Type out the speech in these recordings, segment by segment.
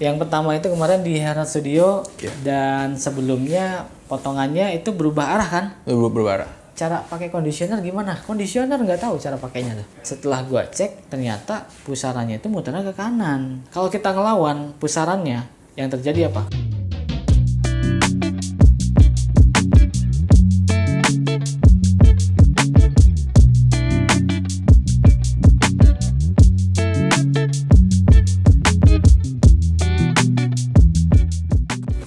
Yang pertama itu kemarin di Herald Studio Iya. dan sebelumnya potongannya itu berubah arah kan? Berubah arah. Cara pakai conditioner gimana? Conditioner nggak tahu cara pakainya tuh. Setelah gua cek ternyata pusarannya itu muternya ke kanan. Kalau kita ngelawan pusarannya, yang terjadi apa?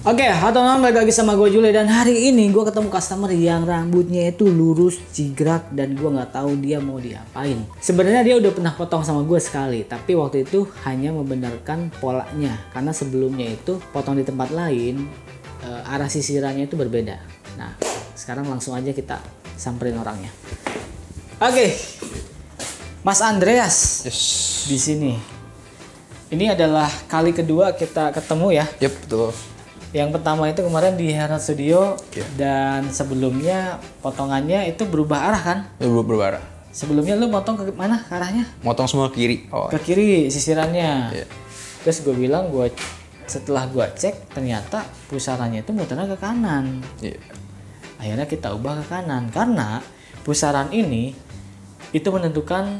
Oke, halo teman-teman, balik lagi sama gue Jule dan hari ini gue ketemu customer yang rambutnya itu lurus, jigrak dan gue nggak tahu dia mau diapain. Sebenarnya dia udah pernah potong sama gue sekali, tapi waktu itu hanya membenarkan polanya karena sebelumnya itu potong di tempat lain, arah sisirannya itu berbeda. Nah, sekarang langsung aja kita samperin orangnya. Oke, Mas Andreas di sini. Ini adalah kali kedua kita ketemu ya. Yep, betul. Yang pertama itu kemarin di Herald Studio Iya. dan sebelumnya potongannya itu berubah arah kan? Berubah arah. Sebelumnya lu potong ke mana arahnya? Motong semua ke kiri. Oh. Ke kiri sisirannya. Iya. Terus gue bilang setelah gue cek ternyata pusarannya itu muternya ke kanan. Iya. Akhirnya kita ubah ke kanan karena pusaran ini itu menentukan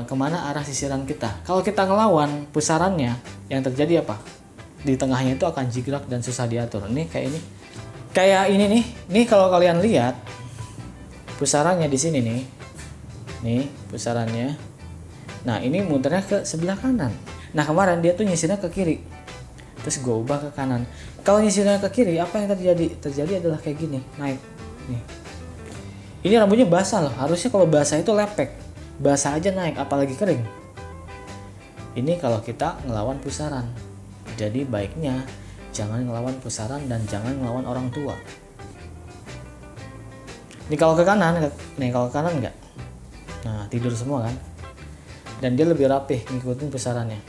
kemana arah sisiran kita. Kalau kita ngelawan pusarannya, yang terjadi apa? Di tengahnya itu akan jigrak dan susah diatur. Ini kayak ini. Kayak ini nih. Nih kalau kalian lihat pusarannya di sini nih. Nih pusarannya. Nah, ini muternya ke sebelah kanan. Nah, kemarin dia tuh nyisirnya ke kiri. Terus gue ubah ke kanan. Kalau nyisirnya ke kiri, apa yang terjadi? Terjadi adalah kayak gini, naik. Nih. Ini rambutnya basah loh. Harusnya kalau basah itu lepek. Basah aja naik, apalagi kering. Ini kalau kita ngelawan pusaran. Jadi baiknya jangan ngelawan pusaran dan jangan ngelawan orang tua. Ini kalau ke kanan, nih kalau ke kanan enggak. Nah, tidur semua kan. Dan dia lebih rapih ngikutin pusarannya.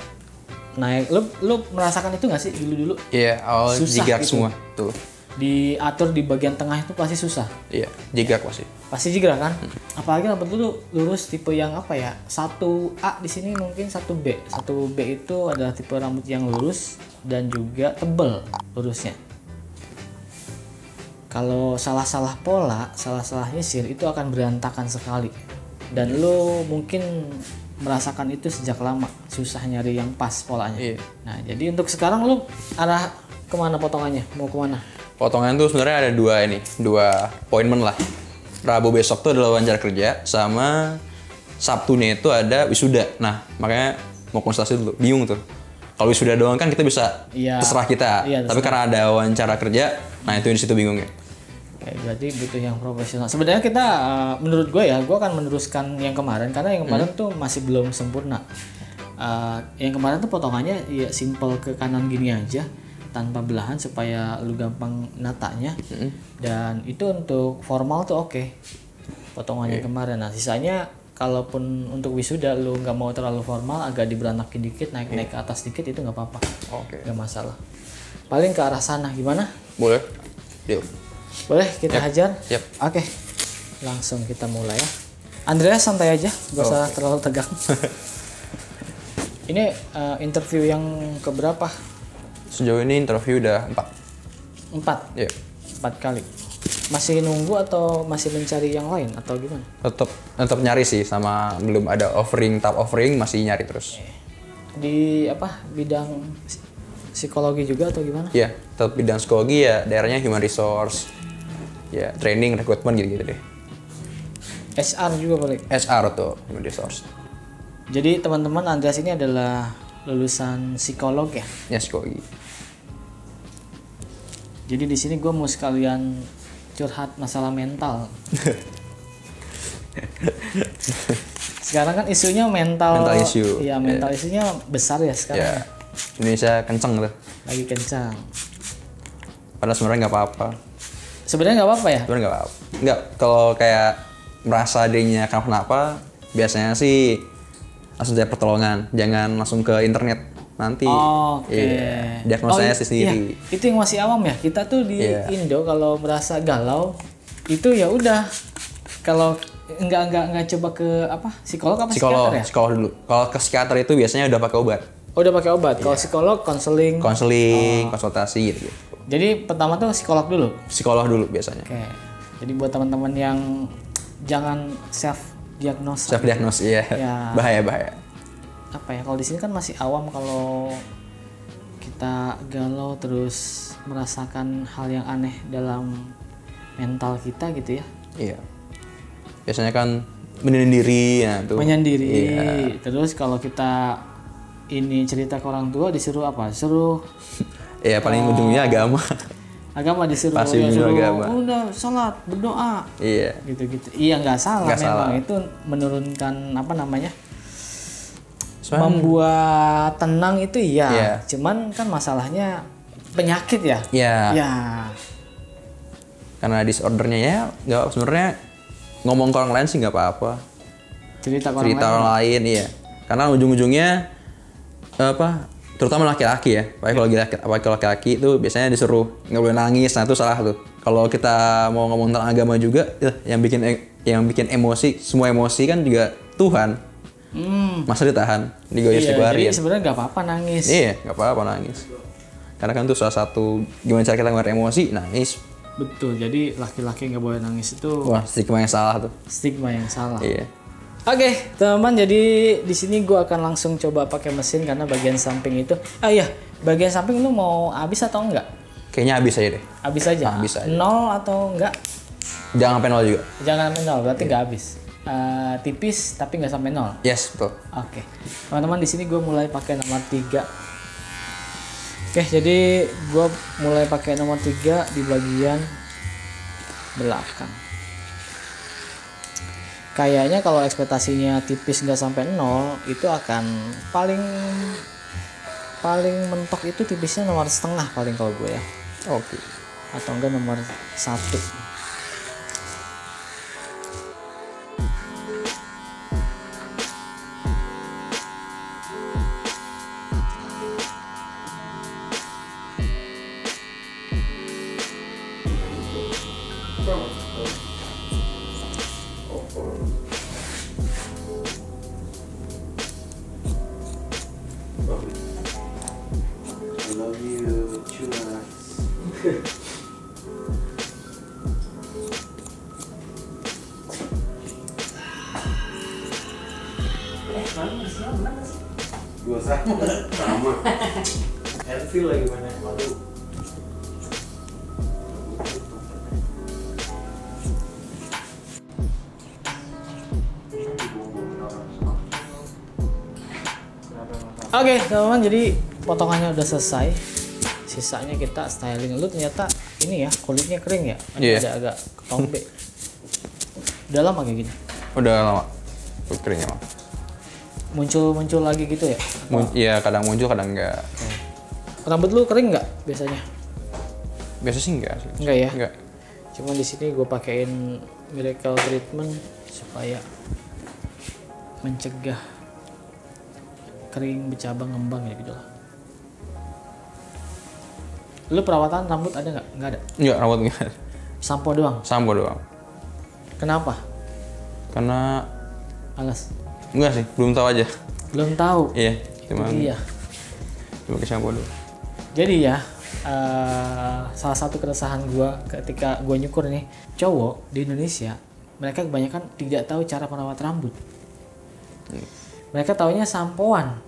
Naik, lu merasakan itu nggak sih dulu-dulu? Iya, awal Susah jigrak gitu. semua. Tuh. Diatur di bagian tengah itu pasti susah. Iya, jigrak pasti. Pasti jigrak kan? Apalagi rambut lu lurus tipe yang apa ya? 1A di sini mungkin 1B. 1B itu adalah tipe rambut yang lurus dan juga tebel lurusnya. Kalau salah-salah pola, salah-salah nyisir itu akan berantakan sekali. Dan lu mungkin merasakan itu sejak lama, susah nyari yang pas polanya. Iya. Nah, jadi untuk sekarang lu arah kemana potongannya? Mau kemana? Potongan tuh sebenarnya ada dua appointment lah. Rabu besok tuh adalah wawancara kerja, sama Sabtunya itu ada wisuda. Nah, makanya mau konsultasi dulu. Bingung tuh. Kalau wisuda doang kan kita bisa Iya. terserah kita. Iya, Tapi karena ada wawancara kerja, nah itu di situ bingungnya. Oke, berarti butuh yang profesional. Sebenarnya kita, menurut gue ya, gue akan meneruskan yang kemarin karena yang kemarin tuh masih belum sempurna. Yang kemarin tuh potongannya ya simple ke kanan gini aja, tanpa belahan supaya lu gampang natanya. Dan itu untuk formal tuh oke. Potongannya kemarin. Nah, sisanya kalaupun untuk wisuda lu nggak mau terlalu formal, agak diberanakin dikit, naik ke atas dikit itu nggak apa-apa. Oke. Nggak masalah. Paling ke arah sana gimana? Boleh? Deal. Boleh kita hajar? Yap. Oke. Langsung kita mulai ya. Andreas santai aja, gak usah terlalu tegang. Ini interview yang keberapa? Sejauh ini interview udah 4. 4? Iya. 4 kali. Masih nunggu atau masih mencari yang lain atau gimana? Tetap nyari sih, sama belum ada top offering masih nyari terus. Di bidang psikologi juga atau gimana? Iya, tetap bidang psikologi ya, daerahnya human resource. Ya, training, recruitment gitu-gitu deh. HR juga boleh. HR tuh, human resource. Jadi teman-teman, Andreas ini adalah lulusan psikolog ya. Ya, psikologi. Jadi di sini gue mau sekalian curhat masalah mental. Sekarang kan isunya mental issue. Iya, mental isunya besar ya sekarang. Ya, Indonesia kenceng tuh. Lagi kencang. Padahal sebenarnya nggak apa-apa. Sebenarnya nggak apa-apa ya? Sebenarnya nggak apa-apa. Nggak, kalau kayak merasa dirinya kenapa-napa, biasanya sih langsung cari pertolongan. Jangan langsung ke internet. Nanti diagnosanya sendiri. Iya. Itu yang masih awam ya. Kita tuh di Indo kalau merasa galau itu ya udah. Kalau nggak coba ke psikolog apa psikiater ya? Psikolog dulu. Kalau ke psikiater itu biasanya udah pakai obat. Oh, udah pakai obat. Kalau psikolog, konseling. Konseling, konsultasi gitu. Jadi pertama tuh psikolog dulu. Psikolog dulu biasanya. Oke. Jadi buat teman-teman yang jangan self diagnose. Self diagnose iya. Ya. Bahaya. Apa ya? Kalau di sini kan masih awam kalau kita galau terus merasakan hal yang aneh dalam mental kita gitu ya. Iya. Biasanya kan menyendiri ya tuh. Menyendiri. Iya. Terus kalau kita ini cerita ke orang tua disuruh apa? Disuruh Iya, paling ujungnya agama. agama disuruh Pasti ujungnya agama. udah sholat, berdoa. Iya. Gitu-gitu. Iya nggak salah Nggak memang salah. itu menurunkan apa namanya? Soalnya- Membuat tenang itu iya. Iya. Cuman kan masalahnya penyakit ya. Iya. Ya. Karena disordernya ya nggak, sebenarnya ngomong ke orang lain sih nggak apa-apa. Cerita ke orang Cerita lain. orang lain iya. Karena ujung-ujungnya apa? Terutama laki-laki ya. Apalagi kalau laki-laki itu biasanya disuruh nggak boleh nangis. Nah itu salah tuh. Kalau kita mau ngomong tentang agama juga, yang bikin emosi, semua emosi kan juga Tuhan. Masa ditahan, digoyes Iya, dikeluarin. jadi sebenarnya nggak apa-apa nangis. Iya, nggak apa-apa nangis. Karena kan itu salah satu gimana cara kita ngeluarin emosi, nangis. Betul. Jadi laki-laki nggak boleh nangis itu Wah, stigma yang salah tuh. stigma yang salah. Iya. Oke, teman-teman, jadi di sini gue akan langsung coba pakai mesin karena bagian samping itu. Iya, bagian samping lu mau habis atau enggak? Kayaknya habis aja deh. Habis aja. Habis aja. 0 atau enggak? Jangan sampai nol juga. Jangan sampai 0, berarti enggak habis. Tipis tapi nggak sampai 0. Yes, betul. Oke, teman-teman, di sini gue mulai pakai nomor 3. Oke, jadi gue mulai pakai nomor 3 di bagian belakang. Kayaknya kalau ekspektasinya tipis nggak sampai 0 itu akan paling mentok itu tipisnya nomor setengah paling kalau gue ya, Oke. atau enggak nomor 1. Gua sama. Feel lagi mana? Waduh. Oke, teman-teman, jadi potongannya udah selesai. Sisanya kita styling. Lu ternyata ini ya, kulitnya kering ya? Iya. Ada agak ketombe. Udah lama kayak gini. Udah lama. Kering emang. Muncul lagi gitu ya? Iya, kadang muncul, kadang enggak. Rambut lu kering nggak biasanya? Biasa sih enggak sih. Enggak ya? Enggak. Cuman di sini gue pakein miracle treatment supaya mencegah kering, bercabang, ngembang ya gitu lah. Lu perawatan rambut ada nggak? Nggak ada. Enggak, rambut enggak. Sampo doang. Sampo doang. Kenapa? Karena Alas. enggak sih, belum tahu aja. Belum tahu. Iya, cuma Iya. pakai sampo doang. Jadi ya, salah satu keresahan gue ketika gue nyukur nih, cowok di Indonesia mereka kebanyakan tidak tahu cara merawat rambut. Mereka taunya sampoan.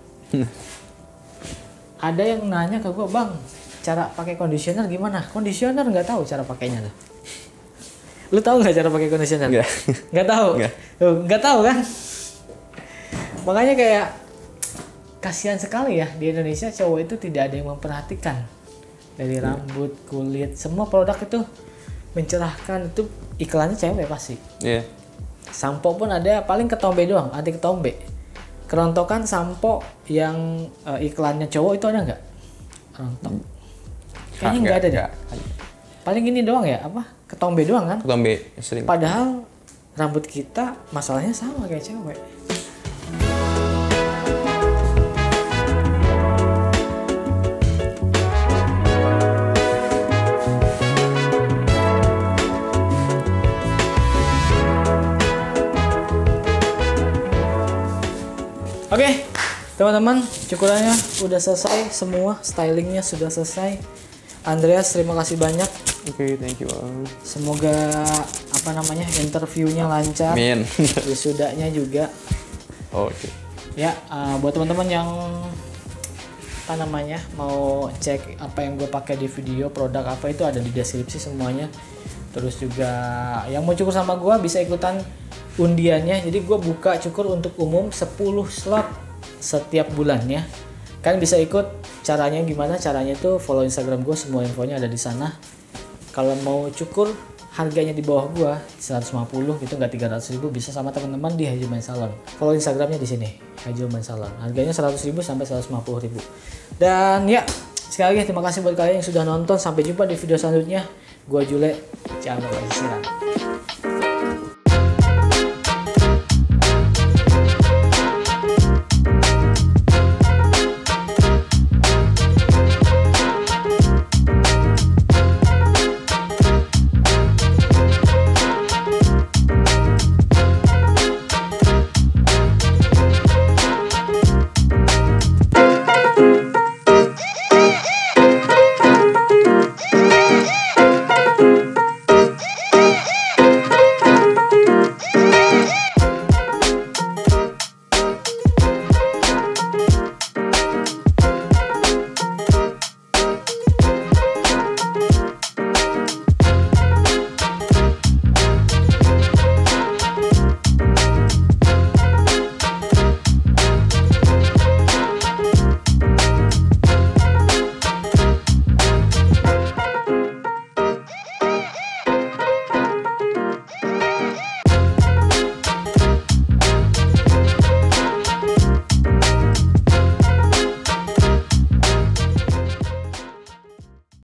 Ada yang nanya ke gue, bang, cara pakai conditioner gimana? Conditioner nggak tahu cara pakainya tuh. Lu tahu nggak cara pakai conditioner? Nggak. Nggak tahu. Nggak. Tuh, nggak tahu kan? Makanya kayak kasihan sekali ya, di Indonesia cowok itu tidak ada yang memperhatikan dari rambut, kulit, semua produk itu mencerahkan. Itu iklannya cewek pasti. Iya. Sampo pun ada, paling ketombe doang, anti ketombe. Kerontokan sampo yang iklannya cowok itu ada nggak? Rontok. Kayaknya nggak ada deh. Paling ini doang ya, apa? Ketombe doang kan? Ketombe sering. Padahal rambut kita masalahnya sama kayak cewek. Oke, Teman-teman, cukurannya udah selesai semua, stylingnya sudah selesai. Andreas, terima kasih banyak. Oke, thank you. Semoga interviewnya lancar. Amin. Wisudanya juga. Oke. Ya, buat teman-teman yang mau cek apa yang gue pakai di video, produk apa itu ada di deskripsi semuanya. Terus juga yang mau cukur sama gue bisa ikutan undiannya. Jadi gue buka cukur untuk umum 10 slot setiap bulannya. Kalian bisa ikut. Caranya gimana? Caranya itu follow Instagram gue, semua infonya ada di sana. Kalau mau cukur harganya di bawah gue 150 gitu, nggak 300.000, bisa sama teman-teman di Haji Oman Salon. Follow Instagramnya di sini, Haji Oman Salon. Harganya 100.000 sampai 150.000. Dan ya, sekali lagi terima kasih buat kalian yang sudah nonton. Sampai jumpa di video selanjutnya. Gua Jule, jangan lupa